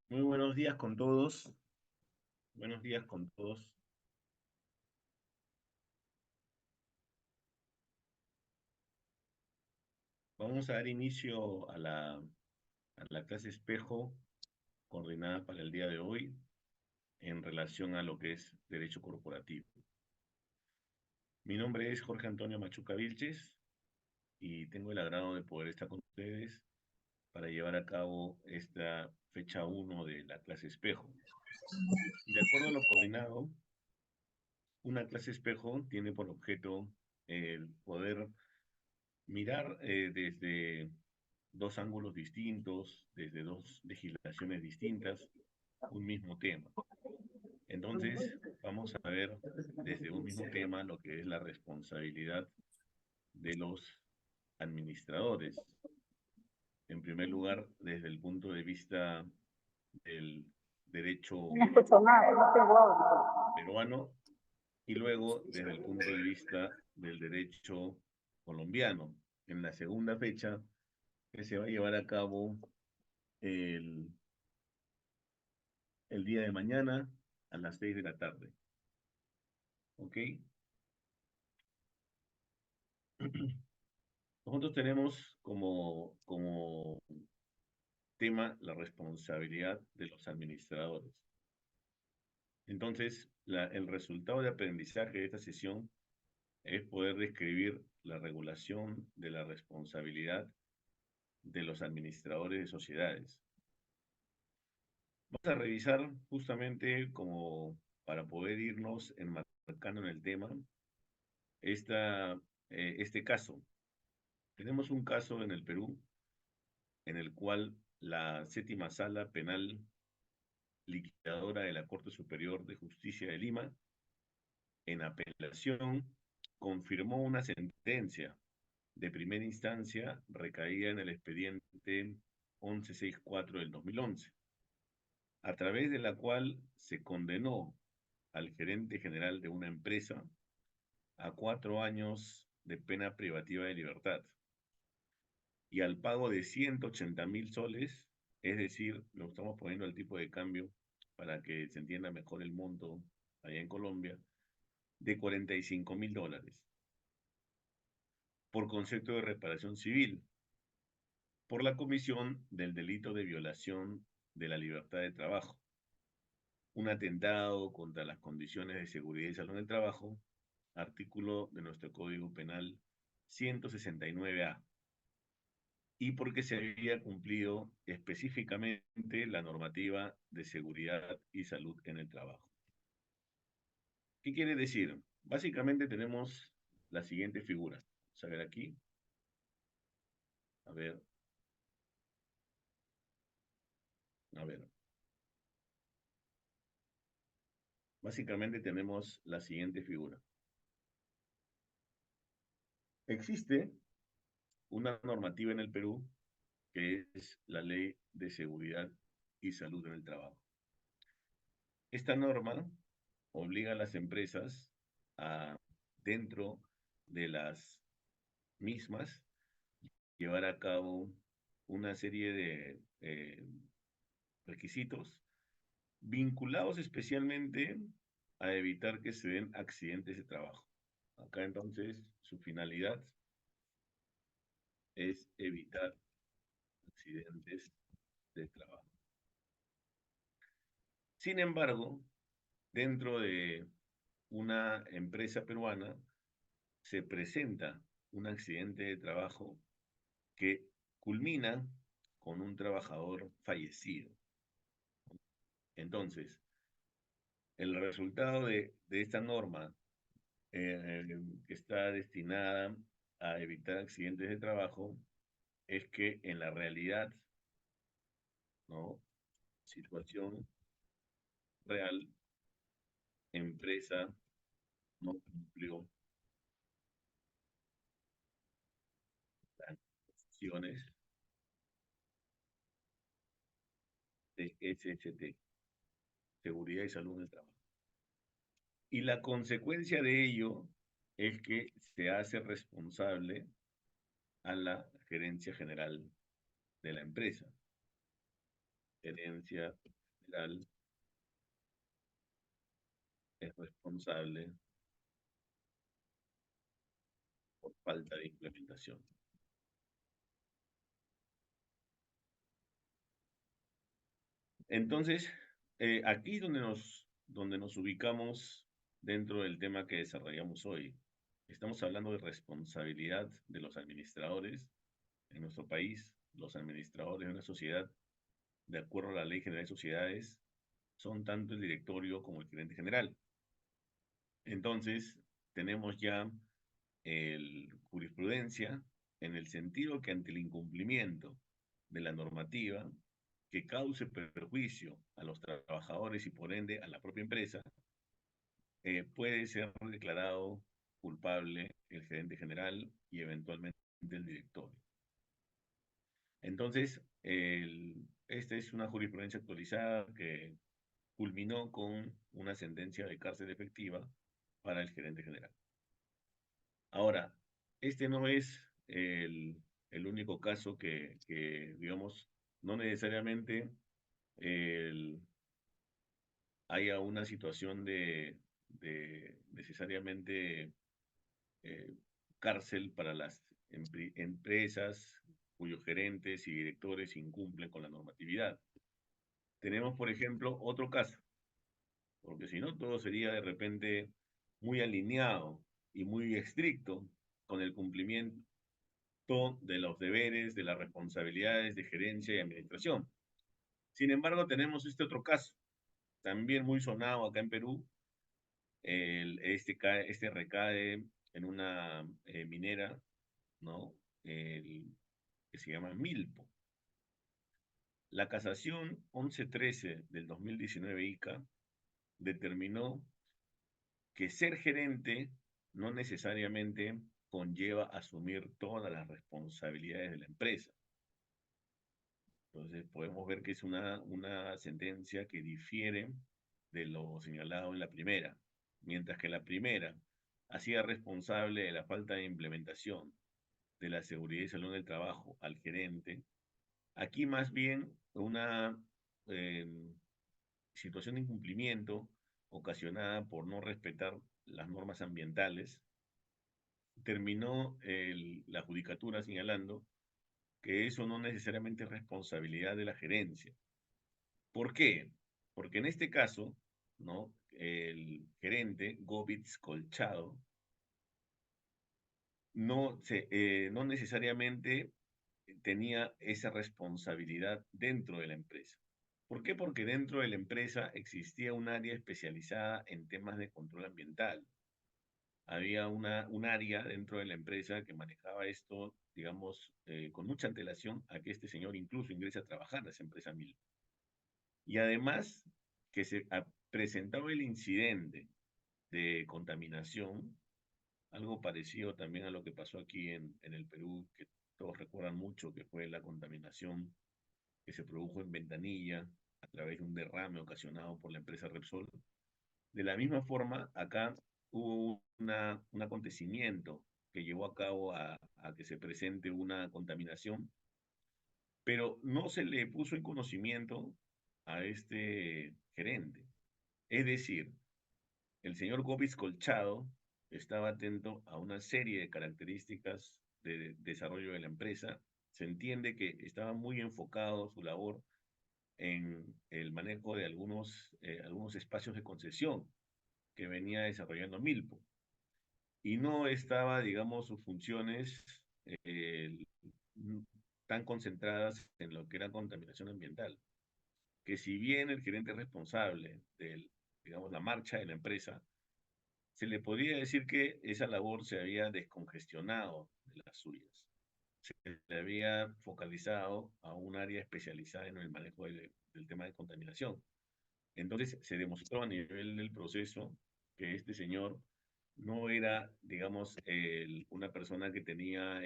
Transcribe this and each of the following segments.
Muy buenos días con todos. Buenos días con todos. Vamos a dar inicio a la clase espejo coordinada para el día de hoy en relación a lo que es derecho corporativo. Mi nombre es Jorge Antonio Machuca Vilches y tengo el agrado de poder estar con ustedes para llevar a cabo esta fecha 1 de la clase espejo. De acuerdo a lo coordinado, una clase espejo tiene por objeto el poder mirar desde dos ángulos distintos, desde dos legislaciones distintas, un mismo tema. Entonces, vamos a ver desde un mismo tema lo que es la responsabilidad de los administradores. En primer lugar, desde el punto de vista del derecho No escucho nada, no tengo audio. peruano y luego desde el punto de vista del derecho colombiano. En la segunda fecha, que se va a llevar a cabo el día de mañana a las 6 de la tarde. ¿Ok? Nosotros tenemos como tema la responsabilidad de los administradores. Entonces, el resultado de aprendizaje de esta sesión es poder describir la regulación de la responsabilidad de los administradores de sociedades. Vamos a revisar justamente como para poder irnos enmarcando en el tema este caso. Tenemos un caso en el Perú en el cual la séptima sala penal liquidadora de la Corte Superior de Justicia de Lima, en apelación, confirmó una sentencia de primera instancia recaída en el expediente 1164 del 2011, a través de la cual se condenó al gerente general de una empresa a 4 años de pena privativa de libertad y al pago de 180.000 soles, es decir, lo estamos poniendo al tipo de cambio para que se entienda mejor el monto allá en Colombia, de 45.000 dólares, por concepto de reparación civil, por la comisión del delito de violación de la libertad de trabajo, un atentado contra las condiciones de seguridad y salud en el trabajo, artículo de nuestro Código Penal 169A, y porque se había cumplido específicamente la normativa de seguridad y salud en el trabajo. ¿Qué quiere decir? Básicamente tenemos la siguiente figura. Vamos a ver aquí. A ver. A ver. Básicamente tenemos la siguiente figura. Existe una normativa en el Perú que es la Ley de Seguridad y Salud en el Trabajo. Esta norma obliga a las empresas a, dentro de las mismas, llevar a cabo una serie de requisitos vinculados especialmente a evitar que se den accidentes de trabajo. Acá entonces su finalidad es evitar accidentes de trabajo. Sin embargo, dentro de una empresa peruana se presenta un accidente de trabajo que culmina con un trabajador fallecido. Entonces, el resultado de esta norma que está destinada a evitar accidentes de trabajo es que en la realidad, ¿no? Situación real, empresa no cumplió acciones de SST, Seguridad y Salud en el Trabajo. Y la consecuencia de ello es que se hace responsable a la gerencia general de la empresa. Gerencia general es responsable por falta de implementación. Entonces, aquí es donde nos ubicamos dentro del tema que desarrollamos hoy. Estamos hablando de responsabilidad de los administradores en nuestro país. Los administradores de una sociedad, de acuerdo a la Ley General de Sociedades, son tanto el directorio como el gerente general. Entonces, tenemos ya jurisprudencia en el sentido que ante el incumplimiento de la normativa que cause perjuicio a los trabajadores y por ende a la propia empresa, puede ser declarado culpable el gerente general y eventualmente el directorio. Entonces, esta es una jurisprudencia actualizada que culminó con una sentencia de cárcel efectiva para el gerente general. Ahora, este no es el único caso que, digamos, no necesariamente haya una situación de necesariamente eh, cárcel para las empresas cuyos gerentes y directores incumplen con la normatividad. Tenemos, por ejemplo, otro caso, porque si no, todo sería de repente muy alineado y muy estricto con el cumplimiento de los deberes, de las responsabilidades de gerencia y administración. Sin embargo, tenemos este otro caso, también muy sonado acá en Perú. Este recae en una minera, ¿no? Que se llama Milpo. La casación 1113 del 2019 ICA determinó que ser gerente no necesariamente conlleva asumir todas las responsabilidades de la empresa. Entonces podemos ver que es una sentencia que difiere de lo señalado en la primera. Mientras que la primera hacía responsable de la falta de implementación de la seguridad y salud del trabajo al gerente, aquí más bien una eh, situación de incumplimiento ocasionada por no respetar las normas ambientales, terminó la judicatura señalando que eso no necesariamente es responsabilidad de la gerencia. ¿Por qué? Porque en este caso, ¿no? El gerente, Govitz Colchado, no necesariamente tenía esa responsabilidad dentro de la empresa. ¿Por qué? Porque dentro de la empresa existía un área especializada en temas de control ambiental. Había un área dentro de la empresa que manejaba esto, digamos, con mucha antelación a que este señor incluso ingrese a trabajar a esa empresa mil. Y además que se presentaba el incidente de contaminación, algo parecido también a lo que pasó aquí en el Perú, que todos recuerdan mucho, que fue la contaminación que se produjo en Ventanilla a través de un derrame ocasionado por la empresa Repsol. De la misma forma, acá hubo un acontecimiento que llevó a cabo a que se presente una contaminación, pero no se le puso en conocimiento a este gerente. Es decir, el señor Gómez Colchado estaba atento a una serie de características de desarrollo de la empresa. Se entiende que estaba muy enfocado su labor en el manejo de algunos espacios de concesión que venía desarrollando Milpo. Y no estaba, digamos, sus funciones eh, tan concentradas en lo que era contaminación ambiental. Que si bien el gerente es responsable de, digamos, la marcha de la empresa, se le podría decir que esa labor se había descongestionado de las suyas. Se le había focalizado a un área especializada en el manejo del tema de contaminación. Entonces se demostró a nivel del proceso que este señor no era, digamos, una persona que tenía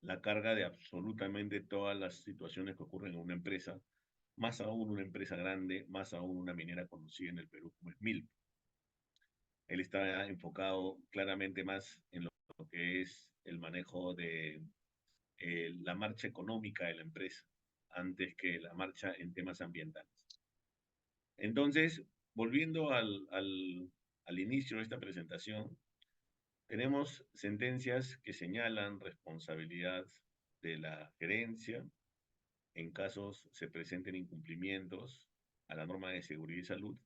la carga de absolutamente todas las situaciones que ocurren en una empresa, más aún una empresa grande, más aún una minera conocida en el Perú como es Milp. Él está enfocado claramente más en lo que es el manejo de la marcha económica de la empresa, antes que la marcha en temas ambientales. Entonces, volviendo al inicio de esta presentación, tenemos sentencias que señalan responsabilidad de la gerencia en casos se presenten incumplimientos a la norma de seguridad y salud,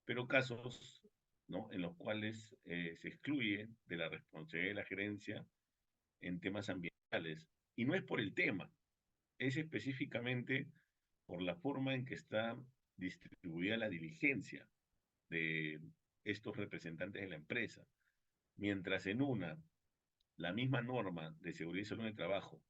pero casos, ¿no?, en los cuales se excluye de la responsabilidad de la gerencia en temas ambientales. Y no es por el tema, es específicamente por la forma en que está distribuida la diligencia de estos representantes de la empresa. Mientras en una, la misma norma de seguridad y salud en el trabajo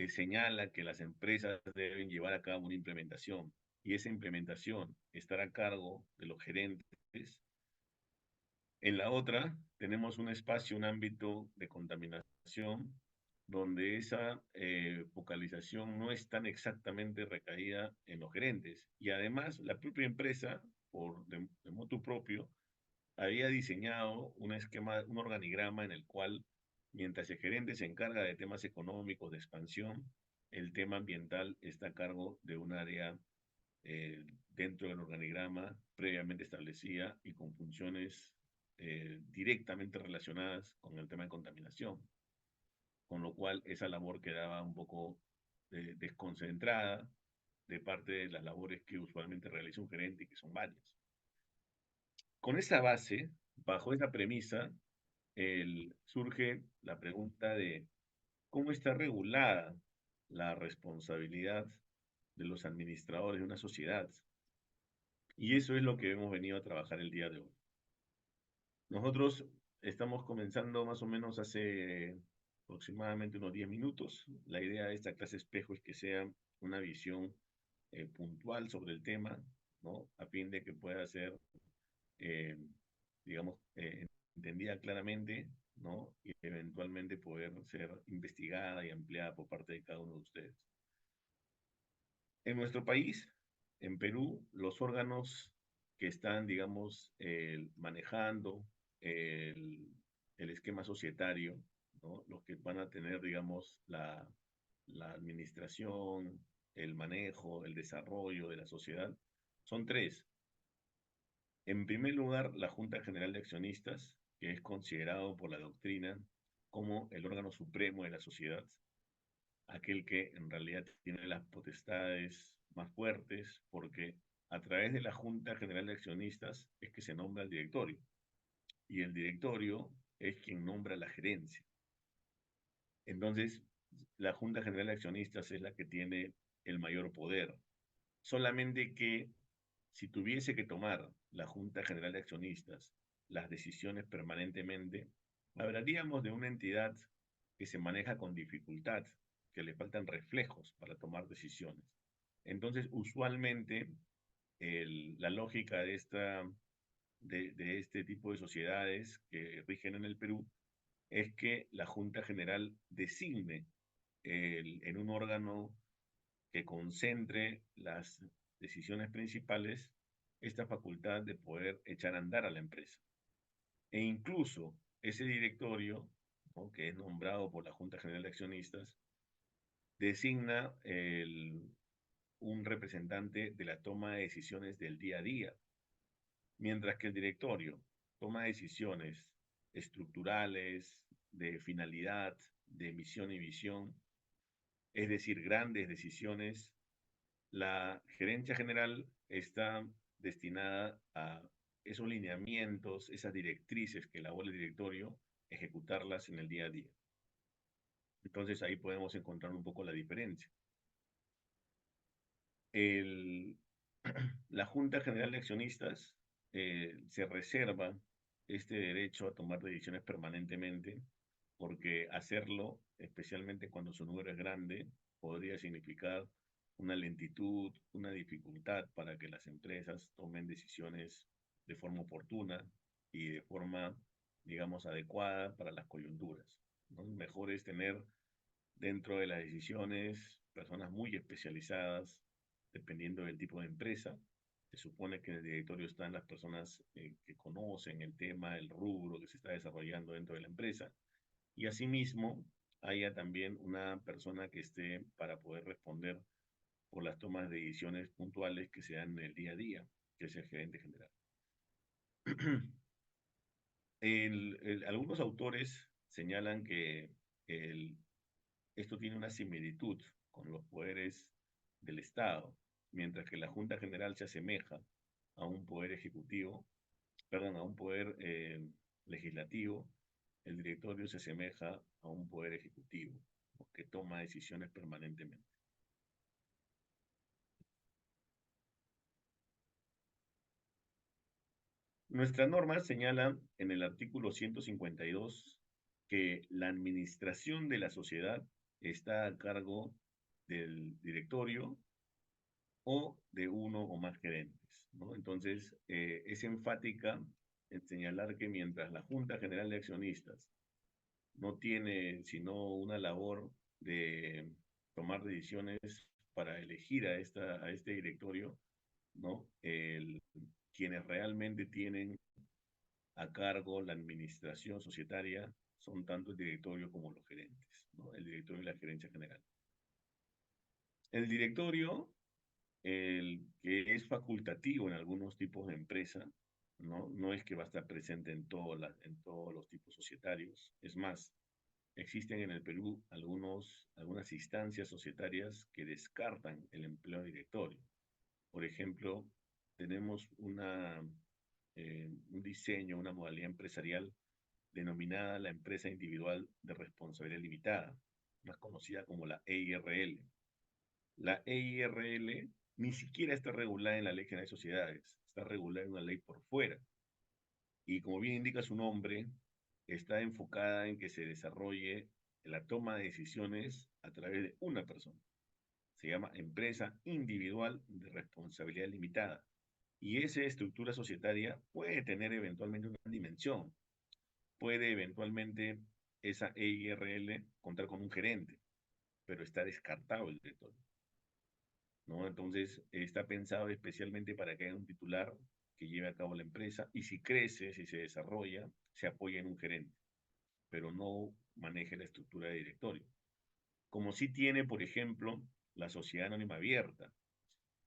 señala que las empresas deben llevar a cabo una implementación y esa implementación estará a cargo de los gerentes. En la otra tenemos un espacio, un ámbito de contaminación donde esa focalización no es tan exactamente recaída en los gerentes. Y además la propia empresa, de motu propio, había diseñado un esquema, un organigrama en el cual, mientras el gerente se encarga de temas económicos, de expansión, el tema ambiental está a cargo de un área dentro del organigrama previamente establecida y con funciones directamente relacionadas con el tema de contaminación, con lo cual esa labor quedaba un poco desconcentrada de parte de las labores que usualmente realiza un gerente y que son varias. Con esa base, bajo esa premisa, surge la pregunta de cómo está regulada la responsabilidad de los administradores de una sociedad. Y eso es lo que hemos venido a trabajar el día de hoy. Nosotros estamos comenzando más o menos hace aproximadamente unos 10 minutos. La idea de esta clase espejo es que sea una visión puntual sobre el tema, ¿no? A fin de que pueda ser, eh, digamos, entendida claramente, ¿no? Y eventualmente poder ser investigada y ampliada por parte de cada uno de ustedes. En nuestro país, en Perú, los órganos que están, digamos, manejando el, el esquema societario, ¿no?, los que van a tener, digamos, la administración, el manejo, el desarrollo de la sociedad, son tres. En primer lugar, la Junta General de Accionistas, que es considerado por la doctrina como el órgano supremo de la sociedad, aquel que en realidad tiene las potestades más fuertes, porque a través de la Junta General de Accionistas es que se nombra el directorio, y el directorio es quien nombra la gerencia. Entonces, la Junta General de Accionistas es la que tiene el mayor poder. Solamente que si tuviese que tomar la Junta General de Accionistas las decisiones permanentemente, hablaríamos de una entidad que se maneja con dificultad, que le faltan reflejos para tomar decisiones. Entonces, usualmente, la lógica de este tipo de sociedades que rigen en el Perú es que la Junta General designe en un órgano que concentre las decisiones principales esta facultad de poder echar a andar a la empresa. E incluso ese directorio, ¿no?, que es nombrado por la Junta General de Accionistas, designa un representante de la toma de decisiones del día a día, mientras que el directorio toma decisiones estructurales, de finalidad, de misión y visión, es decir, grandes decisiones. La gerencia general está destinada a esos lineamientos, esas directrices que elabora el directorio, ejecutarlas en el día a día. Entonces ahí podemos encontrar un poco la diferencia. El, la Junta General de Accionistas se reserva este derecho a tomar decisiones permanentemente, porque hacerlo, especialmente cuando su número es grande, podría significar una lentitud, una dificultad para que las empresas tomen decisiones de forma oportuna y de forma, digamos, adecuada para las coyunturas, ¿no? Mejor es tener dentro de las decisiones, personas muy especializadas, dependiendo del tipo de empresa. Se supone que en el directorio están las personas que conocen el tema, el rubro que se está desarrollando dentro de la empresa. Y asimismo, haya también una persona que esté para poder responder por las tomas de decisiones puntuales que se dan en el día a día, que es el gerente general. Algunos autores señalan que el, esto tiene una similitud con los poderes del Estado, mientras que la Junta General se asemeja a un poder ejecutivo, perdón, a un poder legislativo, el directorio se asemeja a un poder ejecutivo que toma decisiones permanentemente. Nuestra norma señala en el artículo 152 que la administración de la sociedad está a cargo del directorio o de uno o más gerentes, ¿no? Entonces, es enfática en señalar que mientras la Junta General de Accionistas no tiene sino una labor de tomar decisiones para elegir a este directorio, ¿no? Quienes realmente tienen a cargo la administración societaria son tanto el directorio como los gerentes, ¿no? El directorio y la gerencia general. El directorio, el que es facultativo en algunos tipos de empresa, ¿no? No es que va a estar presente en todos los tipos societarios. Es más, existen en el Perú algunas instancias societarias que descartan el empleo directorio. Por ejemplo, tenemos un diseño, una modalidad empresarial denominada la empresa individual de responsabilidad limitada, más conocida como la EIRL. La EIRL ni siquiera está regulada en la Ley General de Sociedades, está regulada en una ley por fuera. Y como bien indica su nombre, está enfocada en que se desarrolle la toma de decisiones a través de una persona. Se llama empresa individual de responsabilidad limitada. Y esa estructura societaria puede tener eventualmente una dimensión. Puede eventualmente esa EIRL contar con un gerente, pero está descartado el directorio, ¿no? Entonces, está pensado especialmente para que haya un titular que lleve a cabo la empresa y si crece, si se desarrolla, se apoya en un gerente, pero no maneje la estructura de directorio. Como sí tiene, por ejemplo, la sociedad anónima abierta,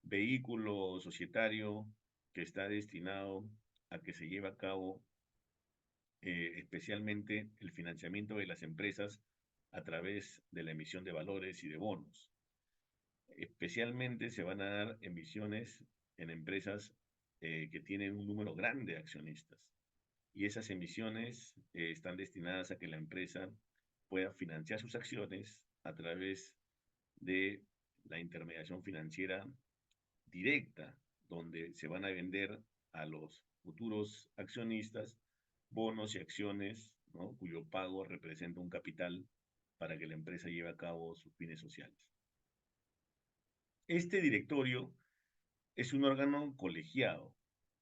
vehículo societario que está destinado a que se lleve a cabo especialmente el financiamiento de las empresas a través de la emisión de valores y de bonos. Especialmente se van a dar emisiones en empresas que tienen un número grande de accionistas. Y esas emisiones están destinadas a que la empresa pueda financiar sus acciones a través de la intermediación financiera directa, donde se van a vender a los futuros accionistas bonos y acciones, ¿no? Cuyo pago representa un capital para que la empresa lleve a cabo sus fines sociales. Este directorio es un órgano colegiado,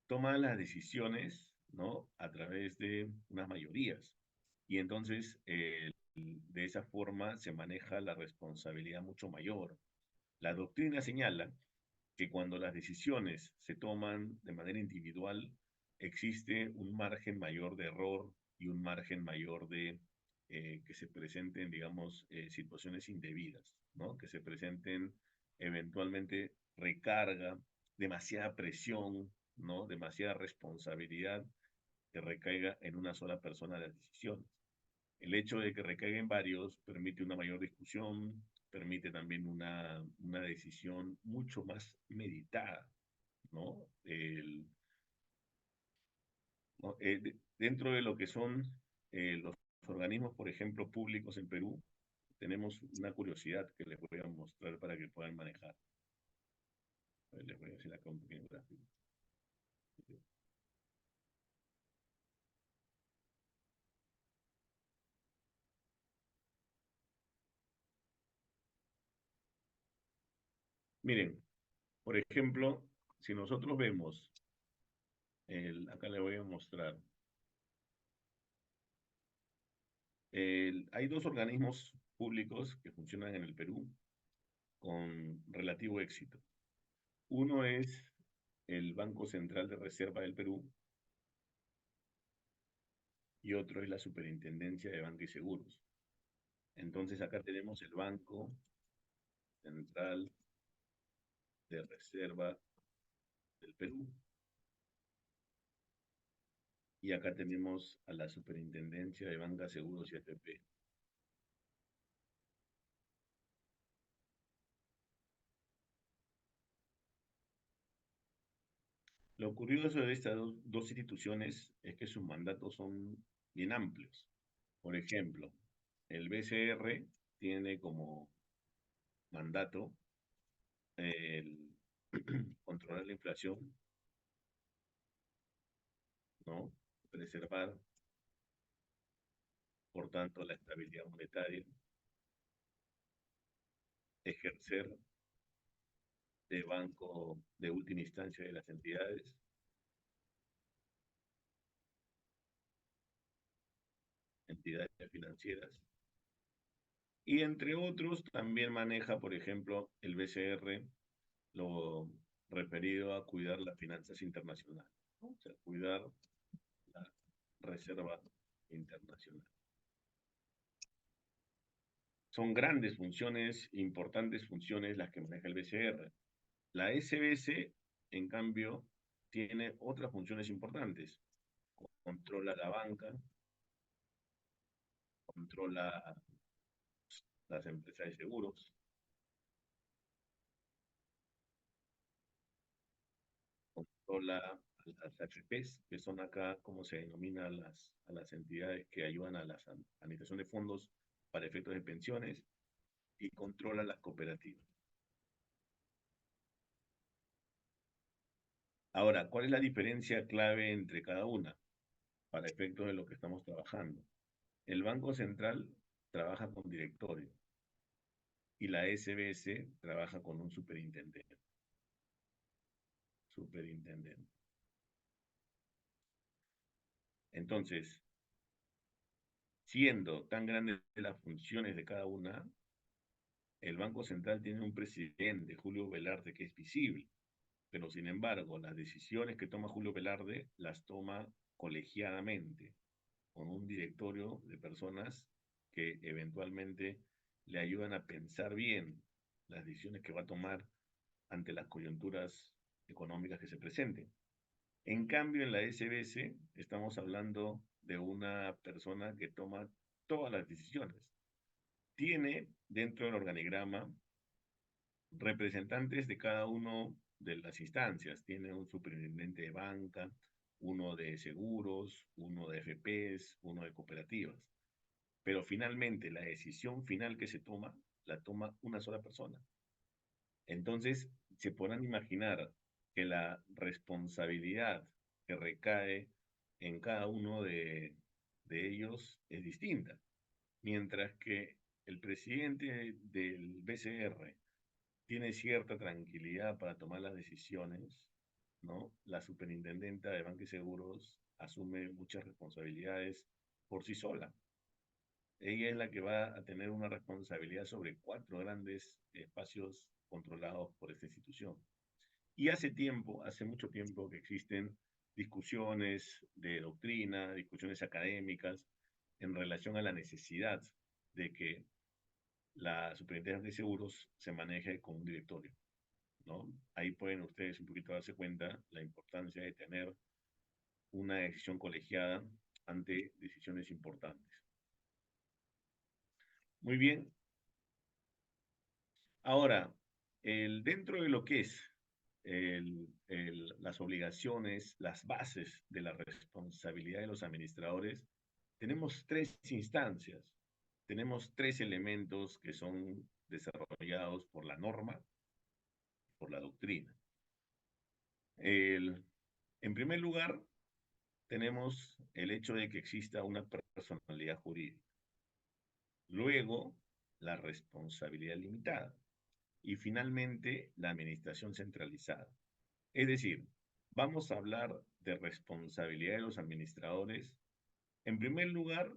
toma las decisiones, ¿no? A través de unas mayorías. Y entonces, de esa forma se maneja la responsabilidad mucho mayor. La doctrina señala que cuando las decisiones se toman de manera individual, existe un margen mayor de error y un margen mayor de que se presenten, digamos, situaciones indebidas, ¿no? Que se presenten eventualmente recarga, demasiada presión, ¿no? Demasiada responsabilidad que recaiga en una sola persona las decisiones. El hecho de que recaigan varios permite una mayor discusión, permite también una decisión mucho más meditada, ¿no? ¿No? Dentro de lo que son los organismos, por ejemplo, públicos en Perú, tenemos una curiosidad que les voy a mostrar para que puedan manejar. A ver, les voy a hacer acá un pequeño gráfico. Miren, por ejemplo, si nosotros vemos, acá les voy a mostrar, hay dos organismos públicos que funcionan en el Perú con relativo éxito. Uno es el Banco Central de Reserva del Perú y otro es la Superintendencia de Banca y Seguros. Entonces acá tenemos el Banco Central de Reserva del Perú y acá tenemos a la Superintendencia de Banca, Seguros y AFP. Lo curioso de estas dos instituciones es que sus mandatos son bien amplios. Por ejemplo, el BCR tiene como mandato el controlar la inflación, ¿no? Preservar, por tanto, la estabilidad monetaria, ejercer de banco de última instancia de las entidades financieras. Y entre otros, también maneja, por ejemplo, el BCR, lo referido a cuidar las finanzas internacionales, ¿no? O sea, cuidar la reserva internacional. Son grandes funciones, importantes funciones las que maneja el BCR. La SBS, en cambio, tiene otras funciones importantes. Controla la banca, controla las empresas de seguros, controla a las AFPs, que son acá como se denomina a las entidades que ayudan a la administración de fondos para efectos de pensiones, y controla las cooperativas. Ahora, ¿cuál es la diferencia clave entre cada una para efectos de lo que estamos trabajando? El Banco Central trabaja con directorio y la SBS trabaja con un superintendente. Superintendente. Entonces, siendo tan grandes las funciones de cada una, el Banco Central tiene un presidente, Julio Velarde, que es visible, pero sin embargo, las decisiones que toma Julio Velarde las toma colegiadamente, con un directorio de personas que eventualmente le ayudan a pensar bien las decisiones que va a tomar ante las coyunturas económicas que se presenten. En cambio, en la SBS estamos hablando de una persona que toma todas las decisiones. Tiene dentro del organigrama representantes de cada uno de las instancias. Tiene un superintendente de banca, uno de seguros, uno de FPs, uno de cooperativas. Pero finalmente la decisión final que se toma, la toma una sola persona. Entonces, se podrán imaginar que la responsabilidad que recae en cada uno de ellos es distinta. Mientras que el presidente del BCR tiene cierta tranquilidad para tomar las decisiones, ¿no? La superintendenta de Banca y Seguros asume muchas responsabilidades por sí sola. Ella es la que va a tener una responsabilidad sobre 4 grandes espacios controlados por esta institución. Y hace tiempo, hace mucho tiempo que existen discusiones de doctrina, discusiones académicas en relación a la necesidad de que la Superintendencia de Seguros se maneje con un directorio, ¿no? Ahí pueden ustedes un poquito darse cuenta la importancia de tener una decisión colegiada ante decisiones importantes. Muy bien. Ahora, dentro de lo que es las obligaciones, las bases de la responsabilidad de los administradores, tenemos 3 instancias, tenemos 3 elementos que son desarrollados por la norma, por la doctrina. En primer lugar, tenemos el hecho de que exista una personalidad jurídica. Luego, la responsabilidad limitada. Y finalmente, la administración centralizada. Es decir, vamos a hablar de responsabilidad de los administradores, en primer lugar,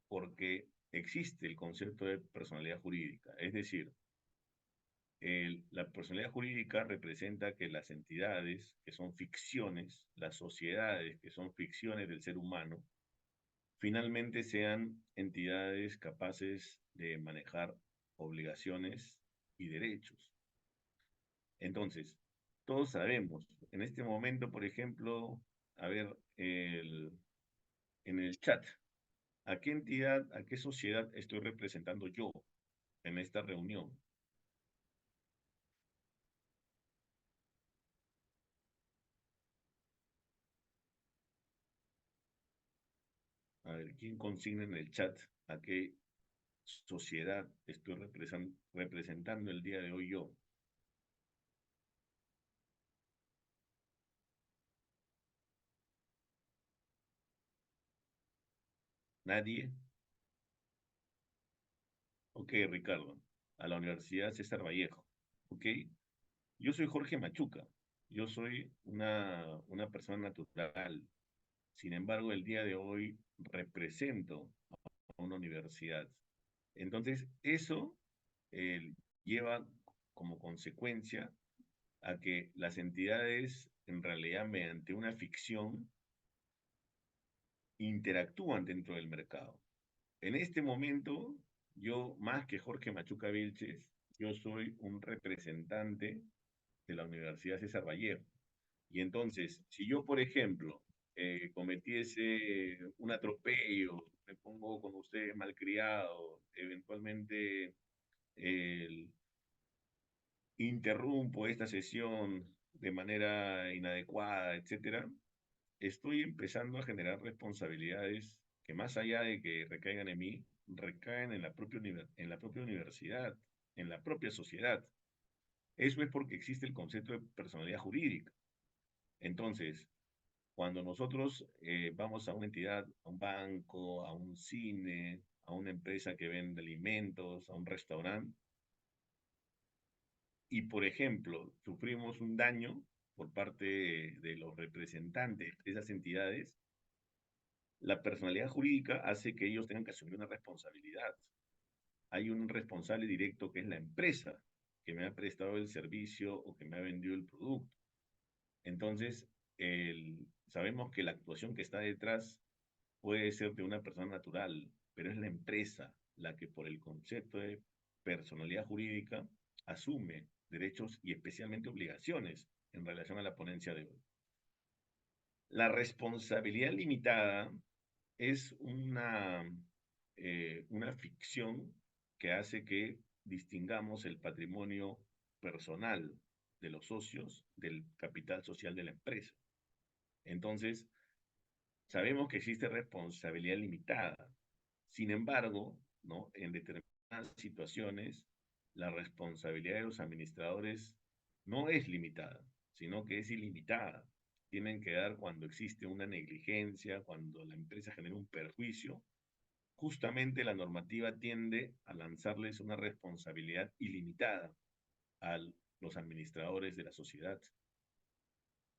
porque existe el concepto de personalidad jurídica. Es decir, la personalidad jurídica representa que las entidades, que son ficciones, las sociedades, que son ficciones del ser humano, finalmente sean entidades capaces de manejar obligaciones y derechos. Entonces, todos sabemos, en este momento, por ejemplo, a ver, en el chat, ¿a qué entidad, a qué sociedad estoy representando yo en esta reunión? A ver, ¿quién consigna en el chat a qué sociedad estoy representando el día de hoy yo? ¿Nadie? Ok, Ricardo, a la Universidad César Vallejo. Ok, yo soy Jorge Machuca, yo soy una persona natural. Sin embargo, el día de hoy represento a una universidad. Entonces, eso lleva como consecuencia a que las entidades, en realidad, mediante una ficción, interactúan dentro del mercado. En este momento, yo, más que Jorge Machuca Vilches, yo soy un representante de la Universidad César Vallejo. Y entonces, si yo, por ejemplo, cometiese un atropello, me pongo con ustedes malcriado, eventualmente interrumpo esta sesión de manera inadecuada, etcétera, estoy empezando a generar responsabilidades que más allá de que recaigan en mí, recaen en en la propia universidad, en la propia sociedad. Eso es porque existe el concepto de personalidad jurídica. Entonces, cuando nosotros vamos a una entidad, a un banco, a un cine, a una empresa que vende alimentos, a un restaurante, y por ejemplo, sufrimos un daño por parte de los representantes de esas entidades, la personalidad jurídica hace que ellos tengan que asumir una responsabilidad. Hay un responsable directo que es la empresa que me ha prestado el servicio o que me ha vendido el producto. Entonces, sabemos que la actuación que está detrás puede ser de una persona natural, pero es la empresa la que por el concepto de personalidad jurídica asume derechos y especialmente obligaciones en relación a la ponencia de hoy. La responsabilidad limitada es una ficción que hace que distingamos el patrimonio personal de los socios del capital social de la empresa. Entonces, sabemos que existe responsabilidad limitada. Sin embargo, ¿no? En determinadas situaciones, la responsabilidad de los administradores no es limitada, sino que es ilimitada. Tienen que dar cuando existe una negligencia, cuando la empresa genera un perjuicio. Justamente la normativa tiende a lanzarles una responsabilidad ilimitada a los administradores de la sociedad.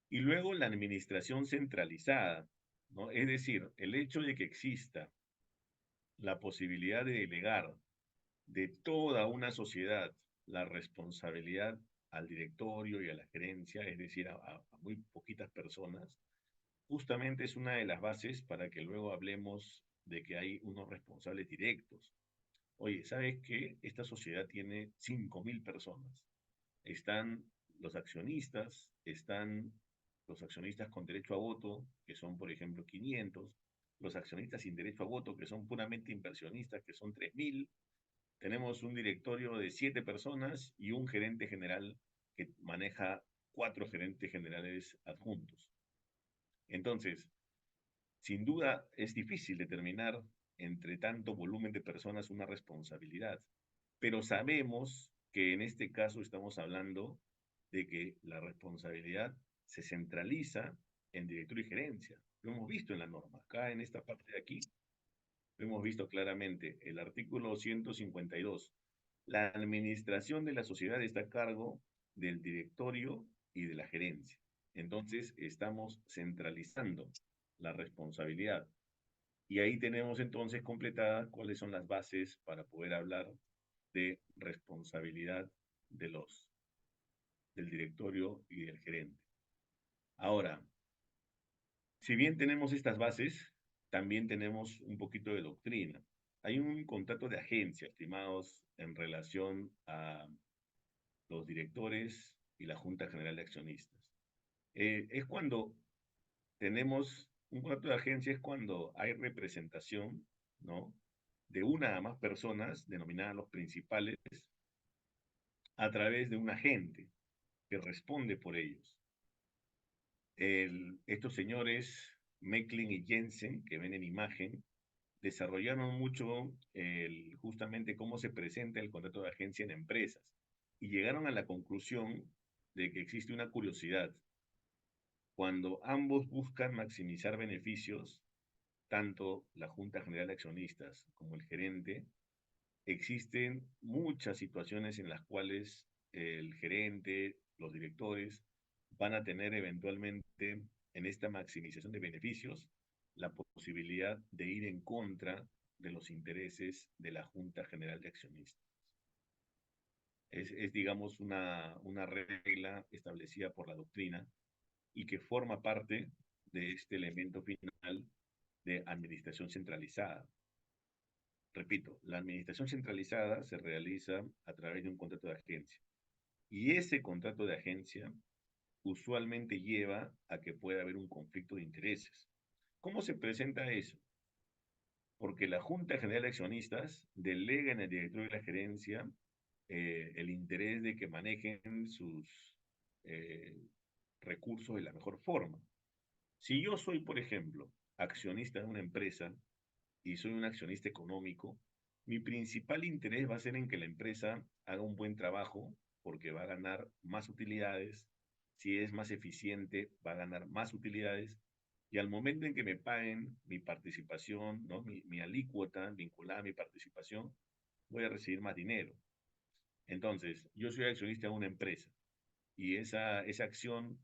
Y luego la administración centralizada, ¿no? Es decir, el hecho de que exista la posibilidad de delegar de toda una sociedad la responsabilidad al directorio y a la gerencia, es decir, a muy poquitas personas, justamente es una de las bases para que luego hablemos de que hay unos responsables directos. Oye, ¿sabes qué? Esta sociedad tiene 5.000 personas. Están los accionistas, están los accionistas con derecho a voto, que son, por ejemplo, 500, los accionistas sin derecho a voto, que son puramente inversionistas, que son 3.000. Tenemos un directorio de 7 personas y un gerente general que maneja 4 gerentes generales adjuntos. Entonces, sin duda es difícil determinar entre tanto volumen de personas una responsabilidad, pero sabemos que en este caso estamos hablando de que la responsabilidad se centraliza en director y gerencia. Lo hemos visto en la norma. Acá en esta parte de aquí lo hemos visto claramente. El artículo 152. La administración de la sociedad está a cargo del directorio y de la gerencia. Entonces, estamos centralizando la responsabilidad. Y ahí tenemos entonces completadas cuáles son las bases para poder hablar de responsabilidad de del directorio y del gerente. Ahora, si bien tenemos estas bases, también tenemos un poquito de doctrina. Hay un contrato de agencia, estimados, en relación a los directores y la Junta General de Accionistas. Es cuando tenemos un contrato de agencia, es cuando hay representación, ¿no? De una a más personas, denominadas los principales, a través de un agente que responde por ellos. Estos señores, Mecklin y Jensen, que ven en imagen, desarrollaron mucho justamente cómo se presenta el contrato de agencia en empresas y llegaron a la conclusión de que existe una curiosidad. Cuando ambos buscan maximizar beneficios, tanto la Junta General de Accionistas como el gerente, existen muchas situaciones en las cuales el gerente, los directores, van a tener eventualmente en esta maximización de beneficios la posibilidad de ir en contra de los intereses de la Junta General de Accionistas. Digamos, una regla establecida por la doctrina y que forma parte de este elemento final de administración centralizada. Repito, la administración centralizada se realiza a través de un contrato de agencia. Y ese contrato de agencia usualmente lleva a que pueda haber un conflicto de intereses. ¿Cómo se presenta eso? Porque la Junta General de Accionistas delega en el directorio de la gerencia el interés de que manejen sus eh, recursos de la mejor forma. Si yo soy, por ejemplo, accionista de una empresa y soy un accionista económico, mi principal interés va a ser en que la empresa haga un buen trabajo porque va a ganar más utilidades. Si es más eficiente, va a ganar más utilidades. Y al momento en que me paguen mi participación, ¿no? mi alícuota vinculada a mi participación, voy a recibir más dinero. Entonces, yo soy accionista de una empresa y esa acción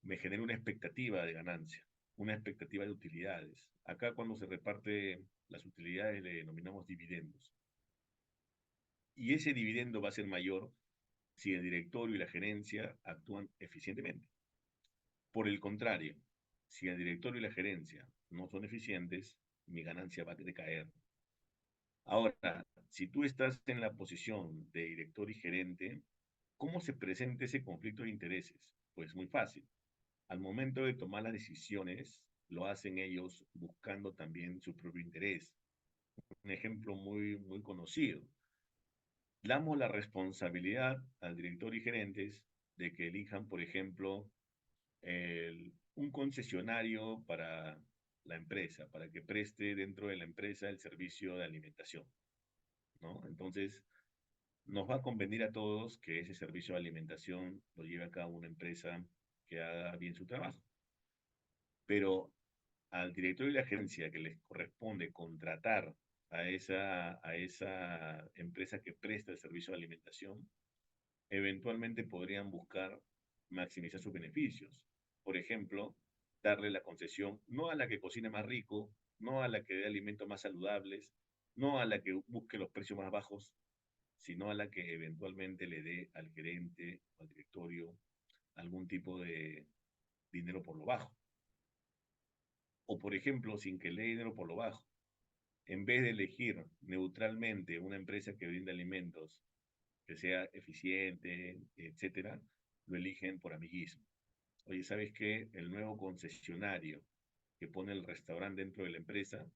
me genera una expectativa de ganancia, una expectativa de utilidades. Acá cuando se reparte las utilidades le denominamos dividendos. Y ese dividendo va a ser mayor si el directorio y la gerencia actúan eficientemente. Por el contrario, si el directorio y la gerencia no son eficientes, mi ganancia va a decaer. Ahora, si tú estás en la posición de director y gerente, ¿cómo se presenta ese conflicto de intereses? Pues muy fácil. Al momento de tomar las decisiones, lo hacen ellos buscando también su propio interés. Un ejemplo muy conocido. Damos la responsabilidad al director y gerentes de que elijan, por ejemplo, un concesionario para la empresa, para que preste dentro de la empresa el servicio de alimentación, ¿no? Entonces, nos va a convenir a todos que ese servicio de alimentación lo lleve a cabo una empresa que haga bien su trabajo. Pero al directorio de la agencia que les corresponde contratar a esa empresa que presta el servicio de alimentación, eventualmente podrían buscar maximizar sus beneficios. Por ejemplo, darle la concesión no a la que cocine más rico, no a la que dé alimentos más saludables, no a la que busque los precios más bajos, sino a la que eventualmente le dé al gerente o al directorio algún tipo de dinero por lo bajo. O, por ejemplo, sin que le dé dinero por lo bajo. En vez de elegir neutralmente una empresa que brinde alimentos que sea eficiente, etcétera, lo eligen por amiguismo. Oye, ¿sabes qué? El nuevo concesionario que pone el restaurante dentro de la empresa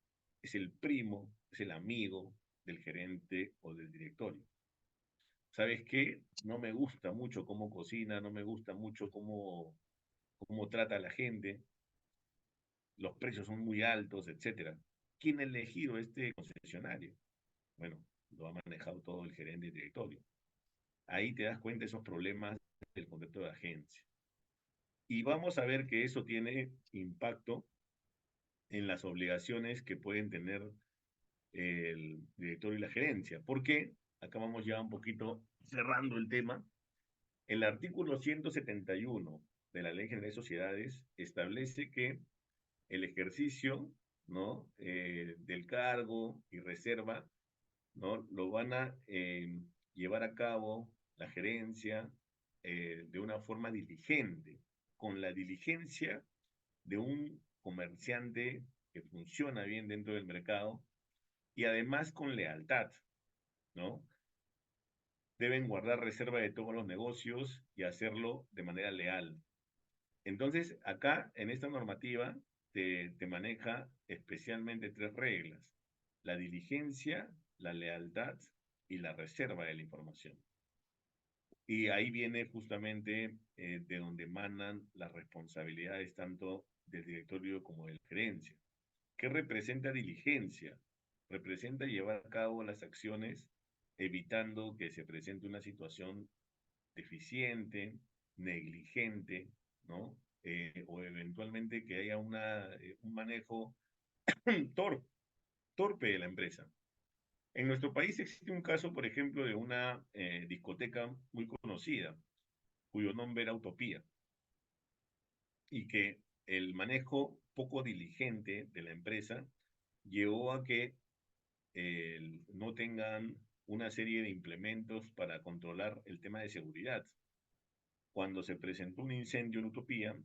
es el primo, es el amigo del gerente o del directorio. ¿Sabes qué? No me gusta mucho cómo cocina, no me gusta mucho cómo trata a la gente, los precios son muy altos, etcétera. ¿Quién ha elegido este concesionario? Bueno, lo ha manejado todo el gerente y el directorio. Ahí te das cuenta de esos problemas del contrato de agencia. Y vamos a ver que eso tiene impacto en las obligaciones que pueden tener el directorio y la gerencia. ¿Por qué? Acá vamos ya un poquito cerrando el tema. El artículo 171 de la Ley General de Sociedades establece que el ejercicio ¿no? Del cargo y reserva, ¿no? Lo van a llevar a cabo la gerencia de una forma diligente, con la diligencia de un comerciante que funciona bien dentro del mercado y además con lealtad, ¿no? Deben guardar reserva de todos los negocios y hacerlo de manera leal. Entonces, acá en esta normativa te maneja especialmente tres reglas: la diligencia, la lealtad y la reserva de la información. Y ahí viene justamente de donde emanan las responsabilidades tanto del directorio como de la gerencia. ¿Qué representa diligencia? Representa llevar a cabo las acciones evitando que se presente una situación deficiente, negligente, ¿no? O eventualmente que haya un manejo tor torpe de la empresa. En nuestro país existe un caso, por ejemplo, de una discoteca muy conocida, cuyo nombre era Utopía, y que el manejo poco diligente de la empresa llevó a que no tengan una serie de implementos para controlar el tema de seguridad. Cuando se presentó un incendio en Utopía,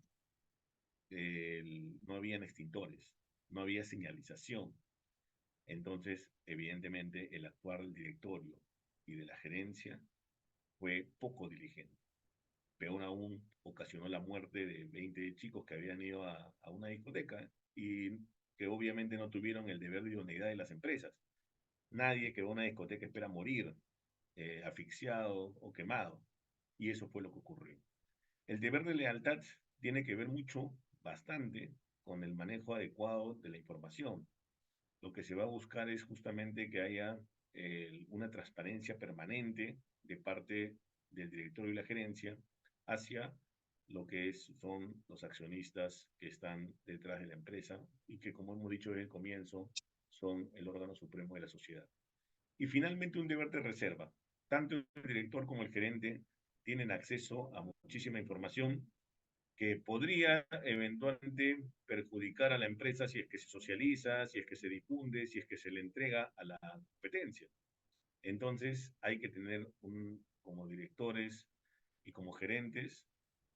no habían extintores, no había señalización. Entonces, evidentemente, el actual directorio y de la gerencia fue poco diligente. Peor aún, ocasionó la muerte de 20 chicos que habían ido a una discoteca y que obviamente no tuvieron el deber de idoneidad de las empresas. Nadie que va a una discoteca espera morir asfixiado o quemado. Y eso fue lo que ocurrió. El deber de lealtad tiene que ver mucho, bastante, con el manejo adecuado de la información. Lo que se va a buscar es justamente que haya una transparencia permanente de parte del directorio y la gerencia hacia lo que son los accionistas que están detrás de la empresa y que, como hemos dicho desde el comienzo, son el órgano supremo de la sociedad. Y finalmente un deber de reserva. Tanto el director como el gerente tienen acceso a muchísima información que podría eventualmente perjudicar a la empresa si es que se socializa, si es que se difunde, si es que se le entrega a la competencia. Entonces hay que tener como directores y como gerentes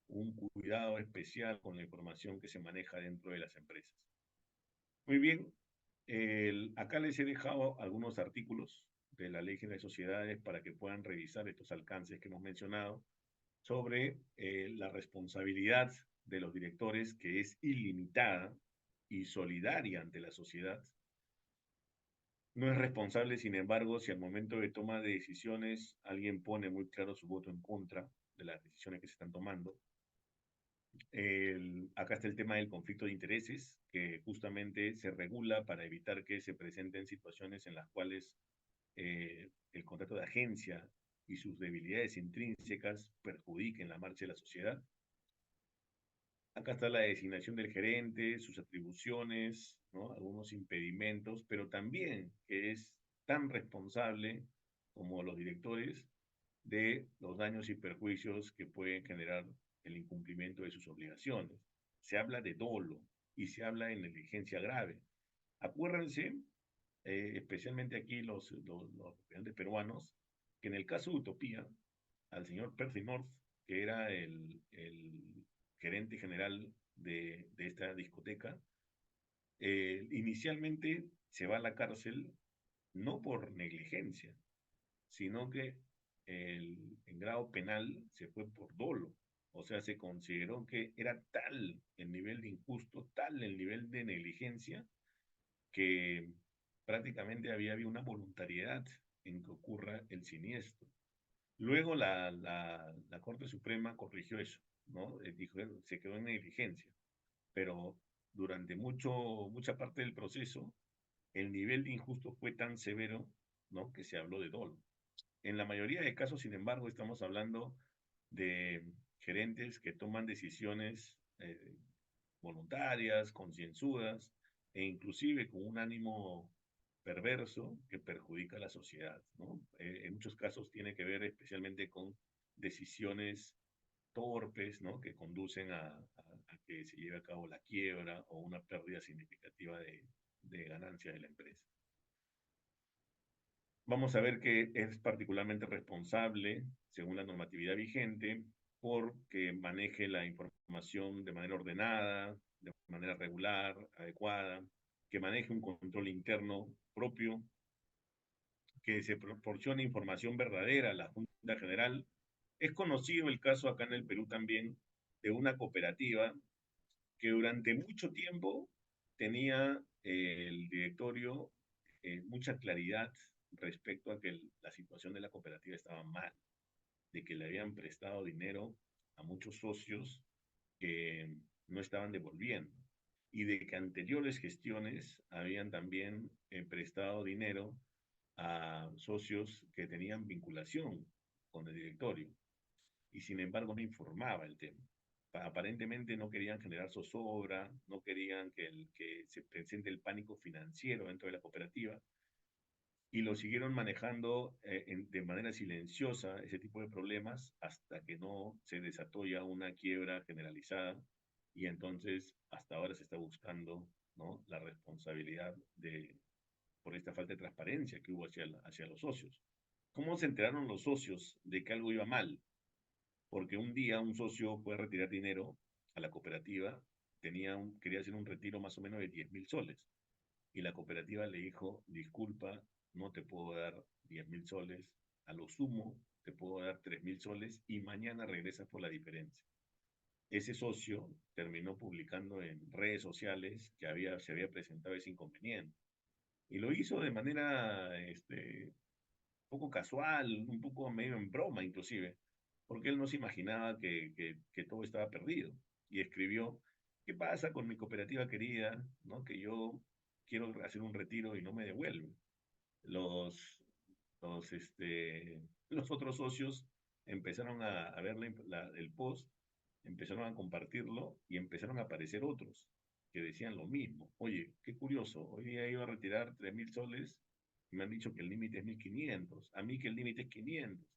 un cuidado especial con la información que se maneja dentro de las empresas. Muy bien, acá les he dejado algunos artículos de la Ley General de Sociedades para que puedan revisar estos alcances que hemos mencionado sobre la responsabilidad de los directores, que es ilimitada y solidaria ante la sociedad. No es responsable, sin embargo, si al momento de toma de decisiones alguien pone muy claro su voto en contra de las decisiones que se están tomando. Acá está el tema del conflicto de intereses, que justamente se regula para evitar que se presenten situaciones en las cuales el contrato de agencia y sus debilidades intrínsecas perjudiquen la marcha de la sociedad. Acá está la designación del gerente, sus atribuciones, ¿no? Algunos impedimentos, pero también que es tan responsable como los directores de los daños y perjuicios que pueden generar el incumplimiento de sus obligaciones. Se habla de dolo y se habla de negligencia grave. Acuérdense, especialmente aquí los estudiantes peruanos, que en el caso de Utopía, al señor Percy North, que era el gerente general de esta discoteca, inicialmente se va a la cárcel no por negligencia, sino que en grado penal se fue por dolo. O sea, se consideró que era tal el nivel de injusto, tal el nivel de negligencia, que prácticamente había habido una voluntariedad en que ocurra el siniestro. Luego la Corte Suprema corrigió eso, ¿no? Dijo, se quedó en negligencia, pero durante mucha parte del proceso, el nivel de injusto fue tan severo, ¿no? Que se habló de dolo. En la mayoría de casos, sin embargo, estamos hablando de gerentes que toman decisiones voluntarias, concienzudas e inclusive con un ánimo perverso que perjudica a la sociedad, ¿no? En muchos casos tiene que ver especialmente con decisiones torpes, ¿no? Que conducen a que se lleve a cabo la quiebra o una pérdida significativa de ganancia de la empresa. Vamos a ver que es particularmente responsable, según la normatividad vigente, porque maneje la información de manera ordenada, de manera regular, adecuada, que maneje un control interno propio, que se proporcione información verdadera a la Junta General. Es conocido el caso acá en el Perú también de una cooperativa que durante mucho tiempo tenía el directorio mucha claridad respecto a que la situación de la cooperativa estaba mal, de que le habían prestado dinero a muchos socios que no estaban devolviendo y de que anteriores gestiones habían también prestado dinero a socios que tenían vinculación con el directorio y sin embargo no informaba el tema. Aparentemente no querían generar zozobra, no querían que se presente el pánico financiero dentro de la cooperativa y lo siguieron manejando de manera silenciosa ese tipo de problemas hasta que no se desató ya una quiebra generalizada y entonces hasta ahora se está buscando, ¿no?, la responsabilidad por esta falta de transparencia que hubo hacia los socios. ¿Cómo se enteraron los socios de que algo iba mal? Porque un día un socio fue a retirar dinero a la cooperativa, quería hacer un retiro más o menos de 10.000 soles, y la cooperativa le dijo, disculpa, no te puedo dar 10.000 soles, a lo sumo te puedo dar 3.000 soles y mañana regresas por la diferencia. Ese socio terminó publicando en redes sociales que se había presentado ese inconveniente. Y lo hizo de manera poco casual, un poco medio en broma inclusive, porque él no se imaginaba que todo estaba perdido. Y escribió, ¿qué pasa con mi cooperativa querida? ¿No? Que yo quiero hacer un retiro y no me devuelven. Los, los, este, los otros socios empezaron a ver el post, empezaron a compartirlo y empezaron a aparecer otros que decían lo mismo. Oye, qué curioso, hoy día iba a retirar 3.000 soles y me han dicho que el límite es 1.500, a mí que el límite es 500.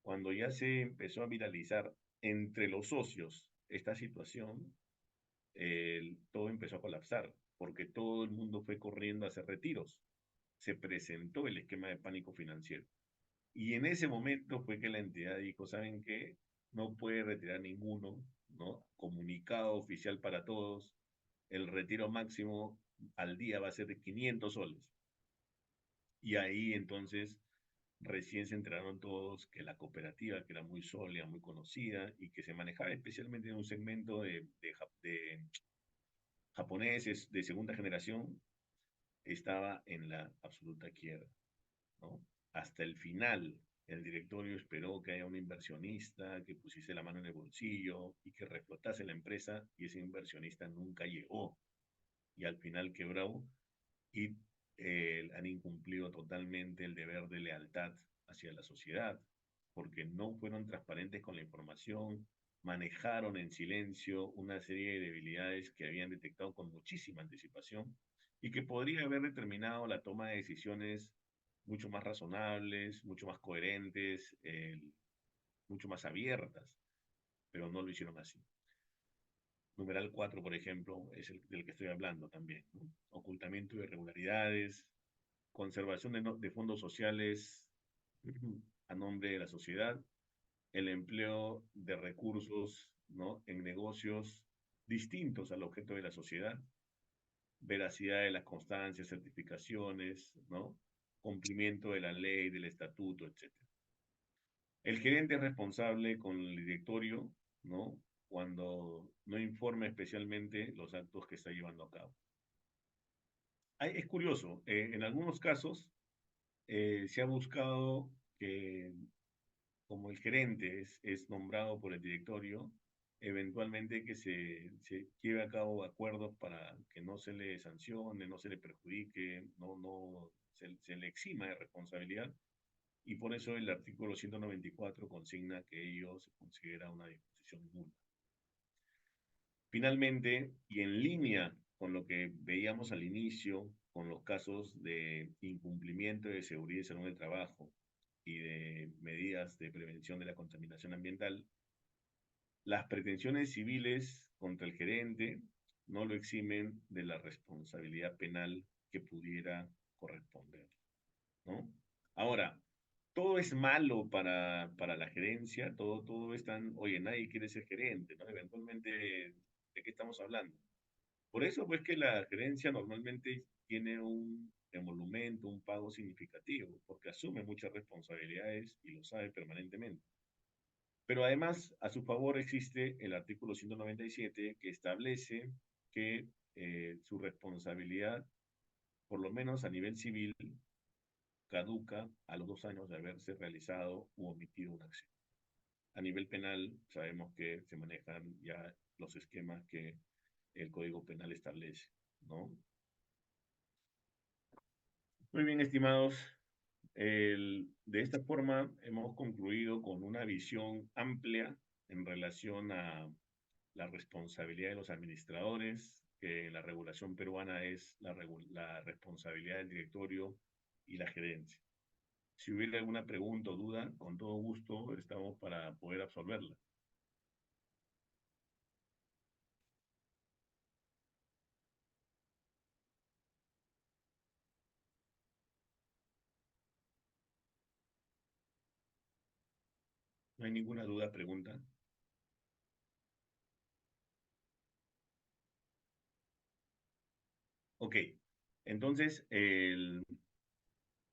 Cuando ya se empezó a viralizar entre los socios esta situación, todo empezó a colapsar, porque todo el mundo fue corriendo a hacer retiros. Se presentó el esquema de pánico financiero. Y en ese momento fue que la entidad dijo, ¿saben qué? No puede retirar ninguno, ¿no? Comunicado oficial para todos, el retiro máximo al día va a ser de 500 soles. Y ahí entonces recién se enteraron todos que la cooperativa, que era muy sólida, muy conocida y que se manejaba especialmente en un segmento de japoneses de segunda generación, estaba en la absoluta quiebra, ¿no? Hasta el final, el directorio esperó que haya un inversionista que pusiese la mano en el bolsillo y que reflotase la empresa, y ese inversionista nunca llegó. Y al final quebró y han incumplido totalmente el deber de lealtad hacia la sociedad, porque no fueron transparentes con la información, manejaron en silencio una serie de debilidades que habían detectado con muchísima anticipación y que podría haber determinado la toma de decisiones mucho más razonables, mucho más coherentes, mucho más abiertas, pero no lo hicieron así. Numeral 4, por ejemplo, es el del que estoy hablando también, ¿no? Ocultamiento de irregularidades, conservación de fondos sociales a nombre de la sociedad, el empleo de recursos, ¿no?, en negocios distintos al objeto de la sociedad, veracidad de las constancias, certificaciones, ¿no?, cumplimiento de la ley, del estatuto, etcétera. El gerente es responsable con el directorio, ¿no?, cuando no informa especialmente los actos que está llevando a cabo. Es curioso, en algunos casos se ha buscado que, como el gerente es nombrado por el directorio, eventualmente que se lleve a cabo acuerdos para que no se le sancione, no se le perjudique, no se le exima de responsabilidad, y por eso el artículo 194 consigna que ello se considera una disposición nula. Finalmente, y en línea con lo que veíamos al inicio, con los casos de incumplimiento de seguridad y salud del trabajo y de medidas de prevención de la contaminación ambiental, las pretensiones civiles contra el gerente no lo eximen de la responsabilidad penal que pudiera corresponder, ¿no? Ahora, todo es malo para la gerencia, todo es tan, oye, nadie quiere ser gerente, ¿no? Eventualmente, ¿de qué estamos hablando? Por eso, pues, que la gerencia normalmente tiene un emolumento, un pago significativo, porque asume muchas responsabilidades y lo sabe permanentemente. Pero además, a su favor existe el artículo 197 que establece que su responsabilidad, por lo menos a nivel civil, caduca a los 2 años de haberse realizado u omitido una acción. A nivel penal, sabemos que se manejan ya los esquemas que el Código Penal establece, ¿no? Muy bien, estimados. De esta forma hemos concluido con una visión amplia en relación a la responsabilidad de los administradores, que en la regulación peruana es la responsabilidad del directorio y la gerencia. Si hubiera alguna pregunta o duda, con todo gusto estamos para poder absolverla. ¿No hay ninguna duda, pregunta? Ok, entonces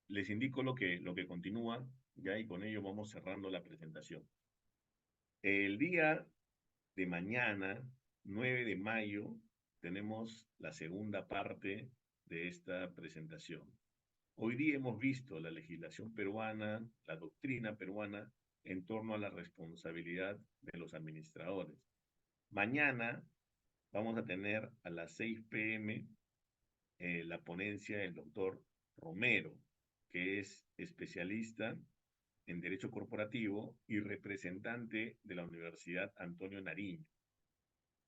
les indico lo que continúa, ya, y con ello vamos cerrando la presentación. El día de mañana, 9 de mayo, tenemos la segunda parte de esta presentación. Hoy día hemos visto la legislación peruana, la doctrina peruana en torno a la responsabilidad de los administradores. Mañana vamos a tener a las 6 p.m. La ponencia del doctor Romero, que es especialista en Derecho Corporativo y representante de la Universidad Antonio Nariño.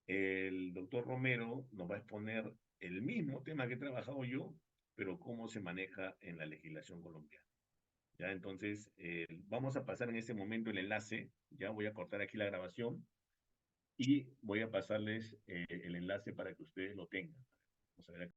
El doctor Romero nos va a exponer el mismo tema que he trabajado yo, pero cómo se maneja en la legislación colombiana. Ya, entonces, vamos a pasar en este momento el enlace. Ya voy a cortar aquí la grabación y voy a pasarles el enlace para que ustedes lo tengan. Vamos a ver aquí.